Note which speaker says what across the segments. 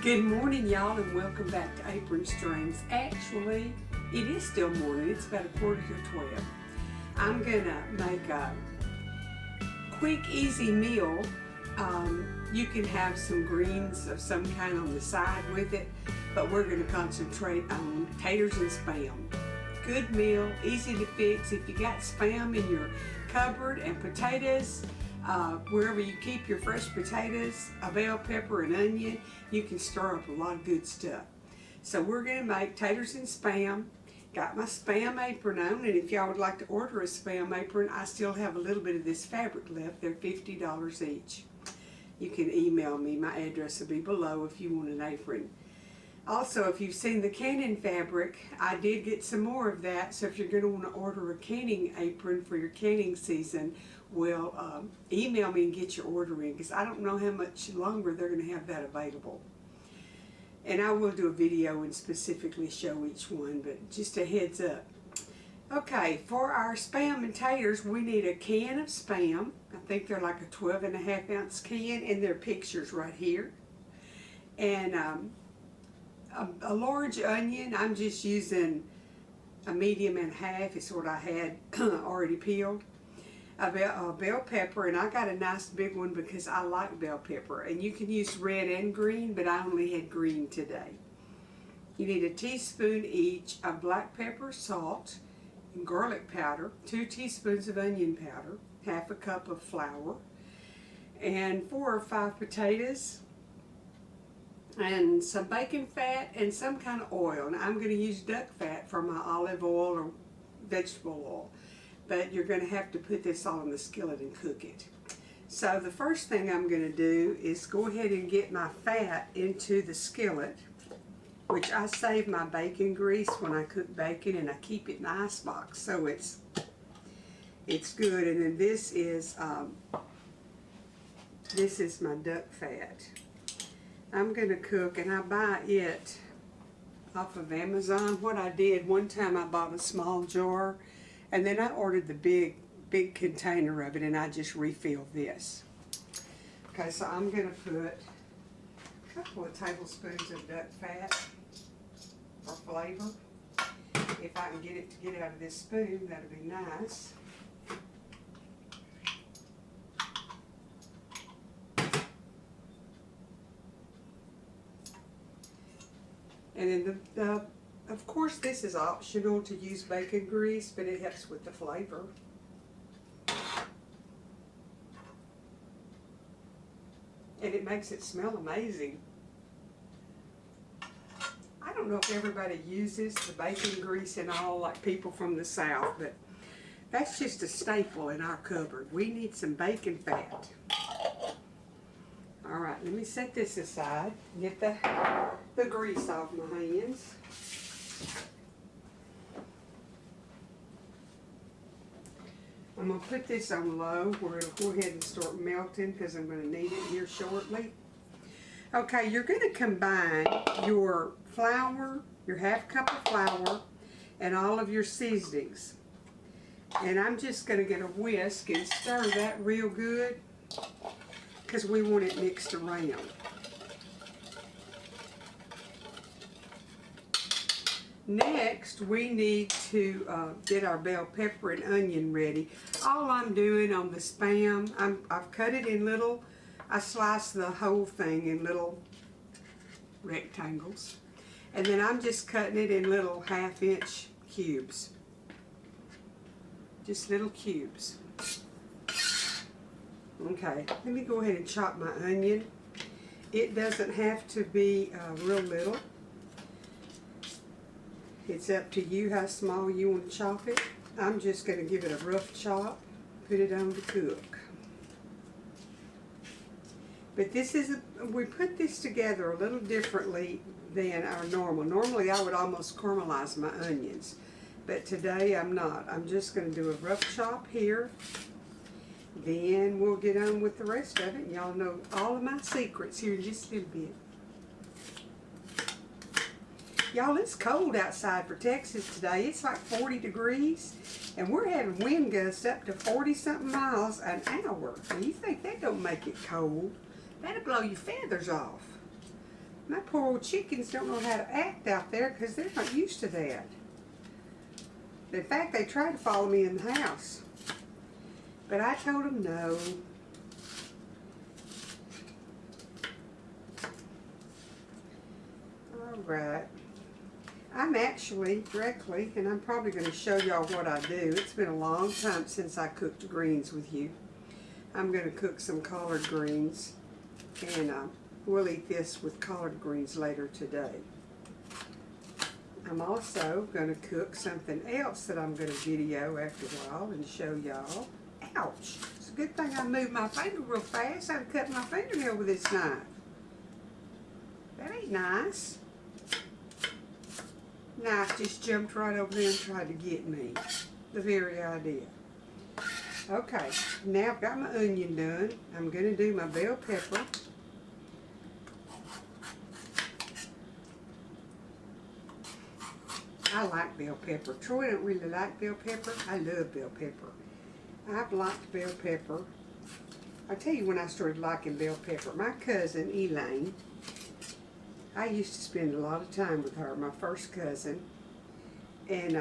Speaker 1: Good morning, y'all, and welcome back to Apron Strings. Actually, it is still morning. It's about 11:45. I'm gonna make a quick, easy meal. You can have some greens of some kind on the side with it, but we're gonna concentrate on taters and Spam. Good meal, easy to fix. If you got Spam in your cupboard and potatoes, wherever you keep your fresh potatoes, a bell pepper and onion, you can stir up a lot of good stuff. So we're going to make taters and Spam. Got my Spam apron on, and if y'all would like to order a Spam apron, I still have a little bit of this fabric left. They're $50 each. You can email me. My address will be below if you want an apron. Also, if you've seen the canning fabric, I did get some more of that, so if you're going to want to order a canning apron for your canning season, well, email me and get your order in, because I don't know how much longer they're going to have that available. And I will do a video and specifically show each one, but just a heads up. Okay, for our Spam and taters, we need a can of Spam. I think they're like a 12.5 ounce can, and there are pictures right here. And a large onion. I'm just using a medium and a half. It's what I had already peeled. A bell pepper, and I got a nice big one because I like bell pepper. And you can use red and green, but I only had green today. You need a teaspoon each of black pepper, salt, and garlic powder, 2 teaspoons of onion powder, half a cup of flour, and 4 or 5 potatoes, and some bacon fat and some kind of oil. Now I'm going to use duck fat for my olive oil or vegetable oil, but you're going to have to put this all in the skillet and cook it. So the first thing I'm going to do is go ahead and get my fat into the skillet, which I save my bacon grease when I cook bacon, and I keep it in the icebox so it's good. And then this is my duck fat. I'm going to cook, and I buy it off of Amazon. What I did, one time I bought a small jar, and then I ordered the big container of it, and I just refilled this. Okay, so I'm going to put a couple of tablespoons of duck fat for flavor. If I can get it to get out of this spoon, that'll be nice. And then of course, this is optional to use bacon grease, but it helps with the flavor. And it makes it smell amazing. I don't know if everybody uses the bacon grease and all, like people from the South, but that's just a staple in our cupboard. We need some bacon fat. All right, let me set this aside, get the grease off my hands. I'm going to put this on low where it'll go ahead and start melting, because I'm going to need it here shortly. Okay, you're going to combine your flour, your half cup of flour, and all of your seasonings. And I'm just going to get a whisk and stir that real good, because we want it mixed around. Next, we need to get our bell pepper and onion ready. All I'm doing on the Spam, I've cut it in little, I slice the whole thing in little rectangles. And then I'm just cutting it in little 1/2 inch cubes. Just little cubes. Okay, let me go ahead and chop my onion. It doesn't have to be real little. It's up to you how small you want to chop it. I'm just going to give it a rough chop, put it on to cook. But this is, we put this together a little differently than our normal. Normally I would almost caramelize my onions, but today I'm not. I'm just going to do a rough chop here. Then we'll get on with the rest of it. Y'all know all of my secrets here in just a little bit. Y'all, it's cold outside for Texas today. It's like 40 degrees, and we're having wind gusts up to 40-something miles an hour. And you think that don't make it cold? That'll blow your feathers off. My poor old chickens don't know how to act out there because they're not used to that. In fact, they tried to follow me in the house. But I told them no. Alright. I'm actually directly, and I'm probably going to show y'all what I do. It's been a long time since I cooked greens with you. I'm going to cook some collard greens, and we'll eat this with collard greens later today. I'm also going to cook something else that I'm going to video after a while and show y'all. Ouch! It's a good thing I moved my finger real fast. I'd cut my fingernail with this knife. That ain't nice. Knife just jumped right over there and tried to get me. The very idea. Okay, now I've got my onion done. I'm going to do my bell pepper. I like bell pepper. Troy don't really like bell pepper. I love bell pepper. I've liked bell pepper. I'll tell you when I started liking bell pepper. My cousin, Elaine, I used to spend a lot of time with her, my first cousin. And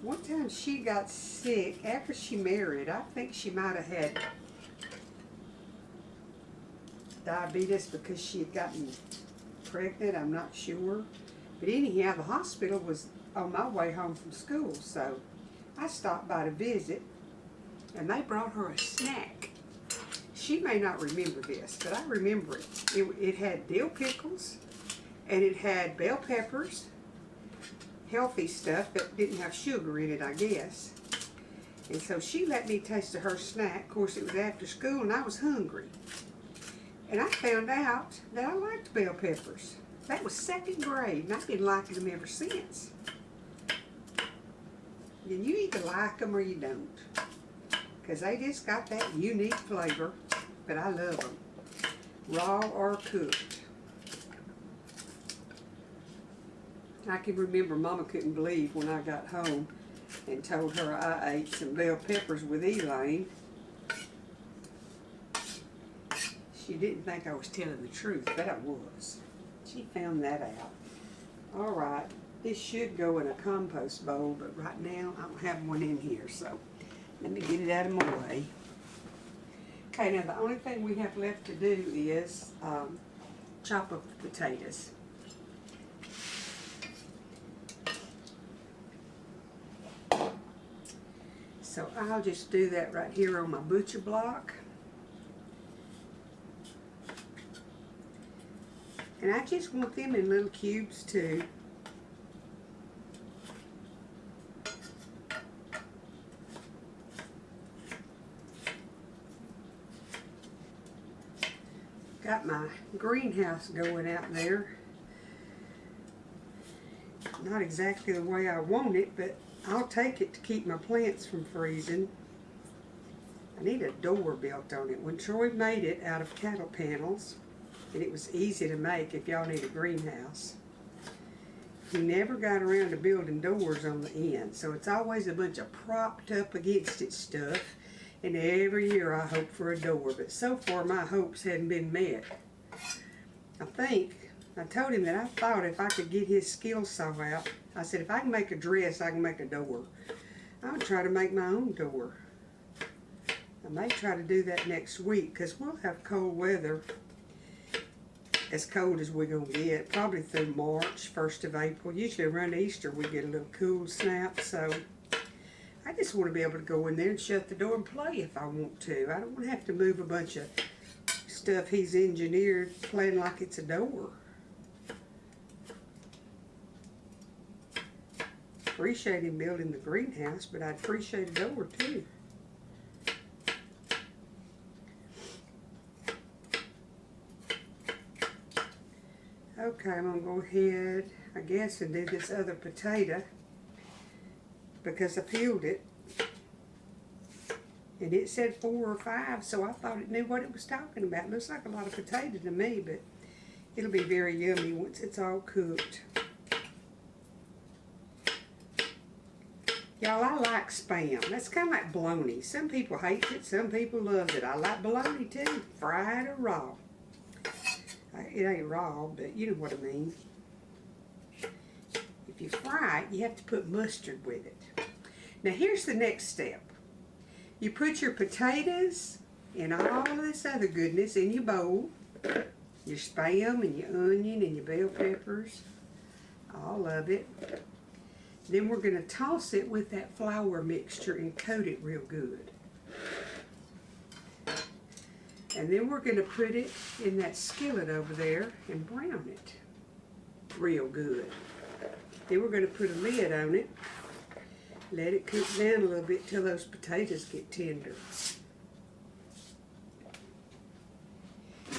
Speaker 1: one time she got sick after she married. I think she might have had diabetes because she had gotten pregnant. I'm not sure. But anyhow, the hospital was on my way home from school. So I stopped by to visit. And they brought her a snack. She may not remember this, but I remember it. It had dill pickles, and it had bell peppers, healthy stuff that didn't have sugar in it, I guess. And so she let me taste of her snack. Of course, it was after school, and I was hungry. And I found out that I liked bell peppers. That was second grade, and I've been liking them ever since. And you either like them or you don't, because they just got that unique flavor, but I love them, raw or cooked. I can remember Mama couldn't believe when I got home and told her I ate some bell peppers with Elaine. She didn't think I was telling the truth, but I was. She found that out. All right, this should go in a compost bowl, but right now I don't have one in here, so let me get it out of my way. Okay, now the only thing we have left to do is chop up the potatoes. So I'll just do that right here on my butcher block. And I just want them in little cubes too. Got my greenhouse going out there. Not exactly the way I want it, but I'll take it to keep my plants from freezing. I need a door built on it. When Troy made it out of cattle panels, and it was easy to make if y'all need a greenhouse, he never got around to building doors on the end. So it's always a bunch of propped up against it stuff. And every year I hope for a door, but so far my hopes hadn't been met. I told him that I thought if I could get his skill saw out, I said if I can make a dress, I can make a door. I'll try to make my own door. I may try to do that next week because we'll have cold weather, as cold as we're going to get, probably through March, 1st of April. Usually around Easter we get a little cool snap, so I just want to be able to go in there and shut the door and play if I want to. I don't want to have to move a bunch of stuff he's engineered playing like it's a door. Appreciate him building the greenhouse, but I'd appreciate a door too. Okay, I'm going to go ahead, I guess, and do this other potato because I peeled it. And it said 4 or 5, so I thought it knew what it was talking about. Looks like a lot of potato to me, but it'll be very yummy once it's all cooked. Y'all, I like Spam. That's kind of like bologna. Some people hate it, some people love it. I like bologna too, fried or raw. It ain't raw, but you know what I mean. If you fry it, you have to put mustard with it. Now here's the next step. You put your potatoes and all of this other goodness in your bowl. Your Spam and your onion and your bell peppers. All of it. Then we're going to toss it with that flour mixture and coat it real good. And then we're going to put it in that skillet over there and brown it real good. Then we're going to put a lid on it. Let it cook down a little bit till those potatoes get tender.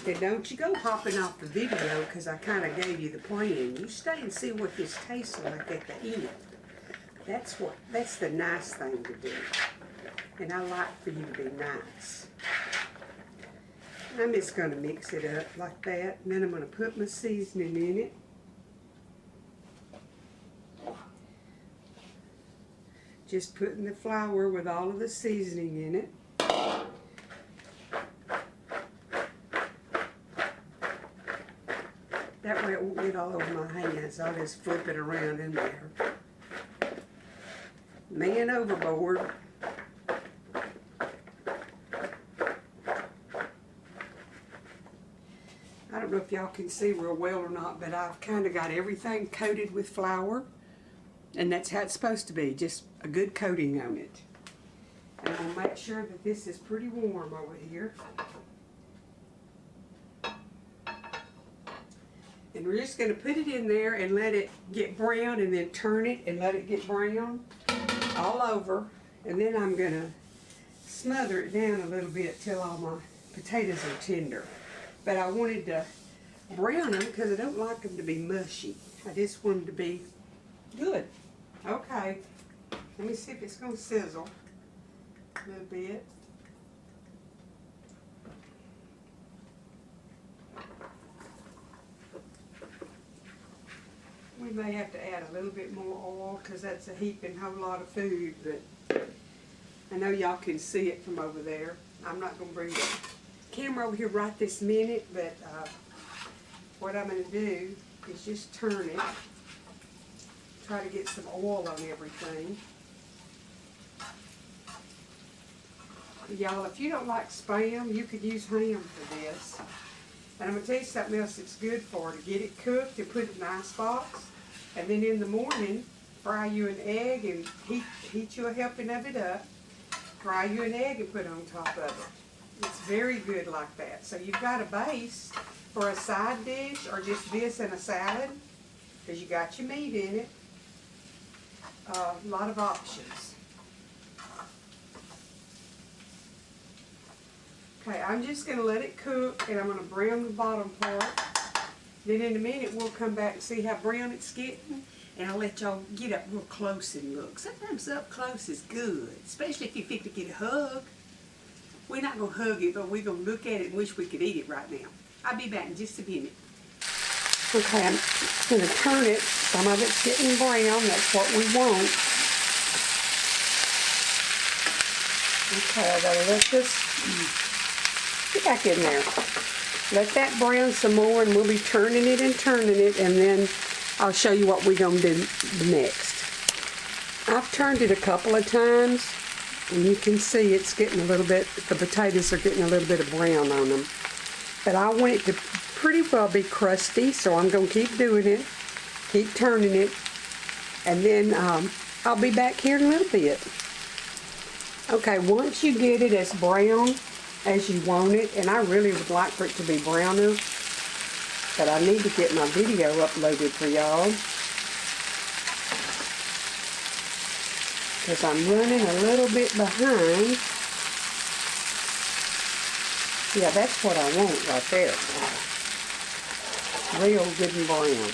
Speaker 1: And don't you go hopping off the video because I kind of gave you the plan. You stay and see what this tastes like at the end. That's the nice thing to do. And I like for you to be nice. I'm just going to mix it up like that. And then I'm going to put my seasoning in it. Just putting the flour with all of the seasoning in it. That way it won't get all over my hands. I'll just flip it around in there. Man overboard. I don't know if y'all can see real well or not, but I've kind of got everything coated with flour. And that's how it's supposed to be, just a good coating on it. And I'll make sure that this is pretty warm over here. And we're just going to put it in there and let it get brown and then turn it and let it get brown all over. And then I'm going to smother it down a little bit till all my potatoes are tender. But I wanted to brown them because I don't like them to be mushy. I just want them to be good. Okay, let me see if it's going to sizzle a little bit. We may have to add a little bit more oil because that's a heaping whole lot of food, but I know y'all can see it from over there. I'm not going to bring the camera over here right this minute, but what I'm going to do is just turn it. Try to get some oil on everything. Y'all, if you don't like Spam, you could use ham for this. And I'm going to tell you something else it's good for. To get it cooked and put it in an icebox. And then in the morning, fry you an egg and heat you a helping of it up. Fry you an egg and put it on top of it. It's very good like that. So you've got a base for a side dish or just this and a salad. Because you got your meat in it. A lot of options. Okay, I'm just going to let it cook and I'm going to brown the bottom part. Then in a minute we'll come back and see how brown it's getting. And I'll let y'all get up real close and look. Sometimes up close is good, especially if you fit to get a hug. We're not going to hug it, but we're going to look at it and wish we could eat it right now. I'll be back in just a minute. Okay, I'm going to turn it. Some of it's getting brown. That's what we want. Okay, I gotta let this get back in there. Let that brown some more, and we'll be turning it, and then I'll show you what we're going to do next. I've turned it a couple of times, and you can see it's getting a little bit, the potatoes are getting a little bit of brown on them. But I want it to pretty well be crusty, so I'm going to keep doing it, keep turning it, and then I'll be back here in a little bit. Okay, once you get it as brown as you want it, and I really would like for it to be browner, but I need to get my video uploaded for y'all, because I'm running a little bit behind. Yeah, that's what I want right there. Real good and brown.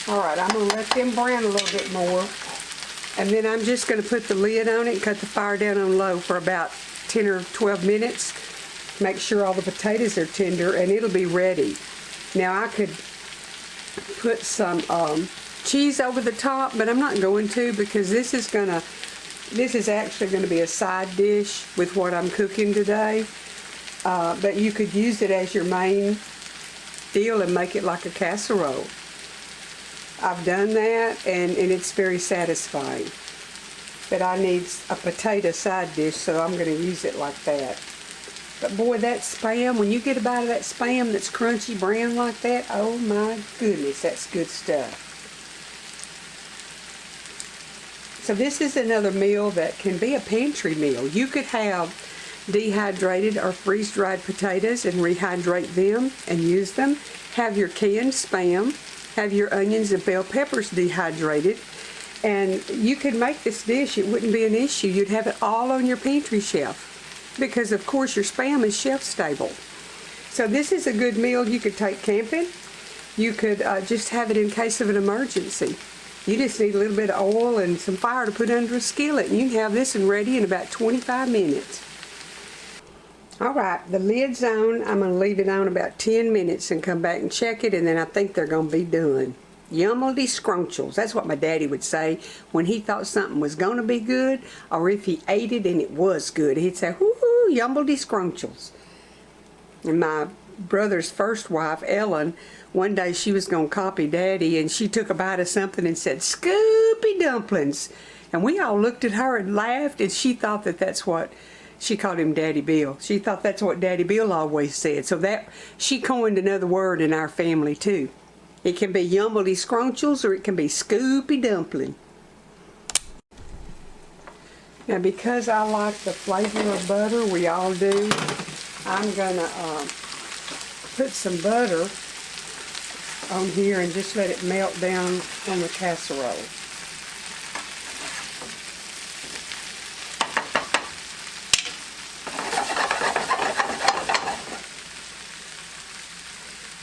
Speaker 1: Alright, I'm going to let them brown a little bit more. And then I'm just going to put the lid on it and cut the fire down on low for about 10 or 12 minutes. Make sure all the potatoes are tender and it'll be ready. Now I could put some cheese over the top, but I'm not going to because this is actually gonna be a side dish with what I'm cooking today. But you could use it as your main deal and make it like a casserole. I've done that and it's very satisfying. But I need a potato side dish, so I'm going to use it like that. But boy, that Spam, when you get a bite of that Spam that's crunchy brown like that, oh my goodness, that's good stuff. So this is another meal that can be a pantry meal. You could have dehydrated or freeze-dried potatoes and rehydrate them and use them. Have your canned Spam, have your onions and bell peppers dehydrated, and you could make this dish. It wouldn't be an issue. You'd have it all on your pantry shelf because, of course, your Spam is shelf stable. So this is a good meal you could take camping. You could just have it in case of an emergency. You just need a little bit of oil and some fire to put under a skillet, and you can have this one ready in about 25 minutes. Alright, the lid's on. I'm going to leave it on about 10 minutes and come back and check it, and then I think they're going to be done. Yummaldy scrunchels. That's what my daddy would say when he thought something was going to be good, or if he ate it and it was good. He'd say, whoo-hoo, yummaldy scrunchels. And my brother's first wife, Ellen, one day she was going to copy Daddy, and she took a bite of something and said, Scoopy dumplings. And we all looked at her and laughed, and she thought that that's what, she called him Daddy Bill. She thought that's what Daddy Bill always said. So that, she coined another word in our family too. It can be yummaldy scrunchels or it can be scoopy dumpling. Now because I like the flavor of butter, we all do, I'm going to put some butter on here and just let it melt down on the casserole.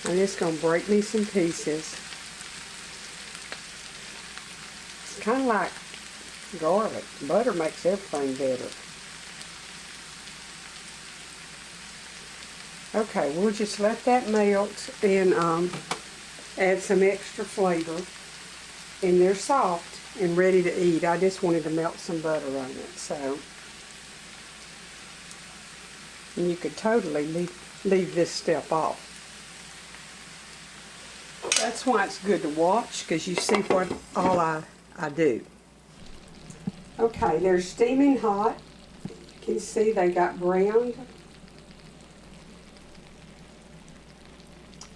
Speaker 1: And it's going to break me some pieces. It's kind of like garlic. Butter makes everything better. Okay, we'll just let that melt and add some extra flavor. And they're soft and ready to eat. I just wanted to melt some butter on it. So, and you could totally leave this step off. That's why it's good to watch, because you see what all I do. Okay, they're steaming hot. You can see they got browned.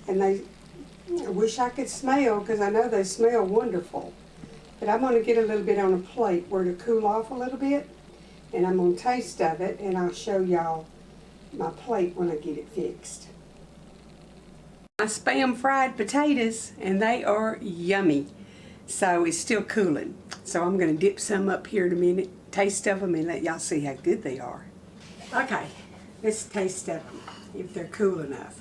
Speaker 1: And I wish I could smell, because I know they smell wonderful. But I'm going to get a little bit on a plate where to cool off a little bit. And I'm going to taste of it, and I'll show y'all my plate when I get it fixed. My Spam fried potatoes, and they are yummy. So it's still cooling. So I'm going to dip some up here in a minute, taste of them, and let y'all see how good they are. Okay, let's taste of them, if they're cool enough.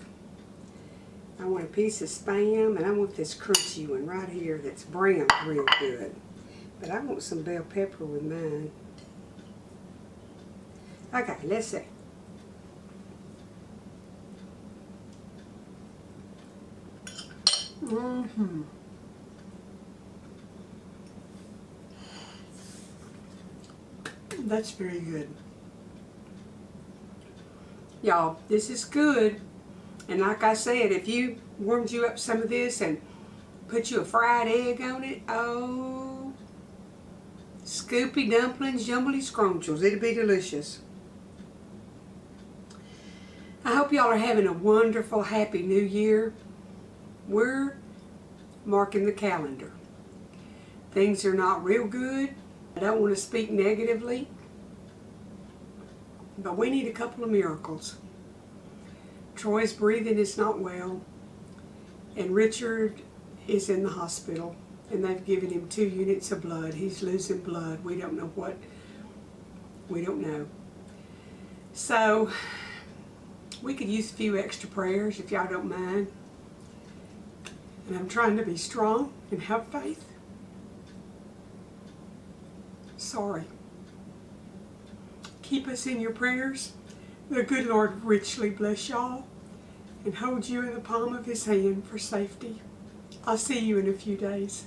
Speaker 1: I want a piece of Spam, and I want this crunchy one right here that's browned real good. But I want some bell pepper with mine. Okay, let's see. That's very good. Y'all, this is good. And like I said, if you warmed you up some of this and put you a fried egg on it, oh, scoopy dumplings, yummaldy scrunchels, it'll be delicious. I hope y'all are having a wonderful, happy new year. We're marking the calendar. Things are not real good. I don't want to speak negatively, but we need a couple of miracles. Troy's breathing is not well, and Richard is in the hospital, and they've given him 2 units of blood. He's losing blood. We don't know what. We don't know. So we could use a few extra prayers if y'all don't mind. And I'm trying to be strong and have faith. Sorry. Keep us in your prayers. The good Lord richly bless y'all and hold you in the palm of His hand for safety. I'll see you in a few days.